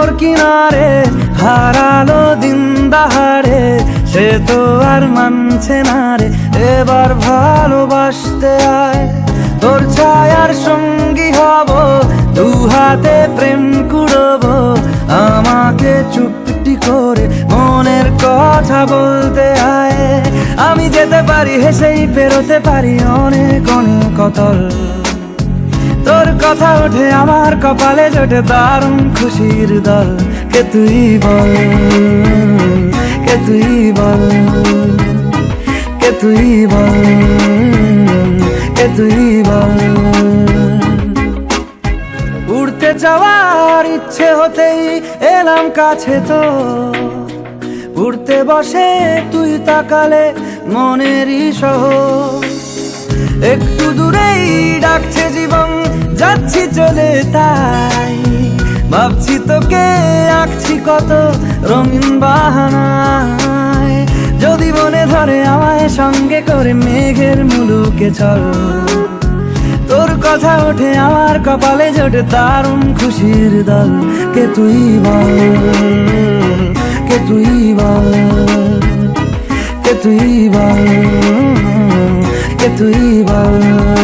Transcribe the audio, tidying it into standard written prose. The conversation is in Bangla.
সাগর কিনারে হারালো দিন দাহাড়ে, সে তো আর মানছে না রে। এবার ভালোবাসতে আয়, তোর ছায়ার সঙ্গী হব, দু হাতে প্রেম কুড়বো। আমাকে চুপটি করে মনের কথা বলতে আয়। আমি যেতে পারি হেসেই পেরোতে পারি অনেক অনেক অতল। তোর কথা ওঠে আমার কপালে জোটে দারুণ খুশির দল। কে তুই বল, কে তুই বল, কে তুই বল, কে তুই বল। উড়তে যাওয়ার ইচ্ছে হতেই এলাম কাছে তো, উড়তে বসে তুই তাকালে মনেরই শহর। একটু দূরেই ডাকছে জীবন, যাচ্ছি চলে তাই ভাবছি তোকে আঁকছি কত রঙিন বাহানায়। যদি মনে ধরে আমায় সঙ্গে করে মেঘের মুলুকে চল। তোর কথা ওঠে আমার কপালে জোটে দারুণ খুশির দল। কে তুই বল, কে তুই বল, কে তুই বল, কে তুই বল।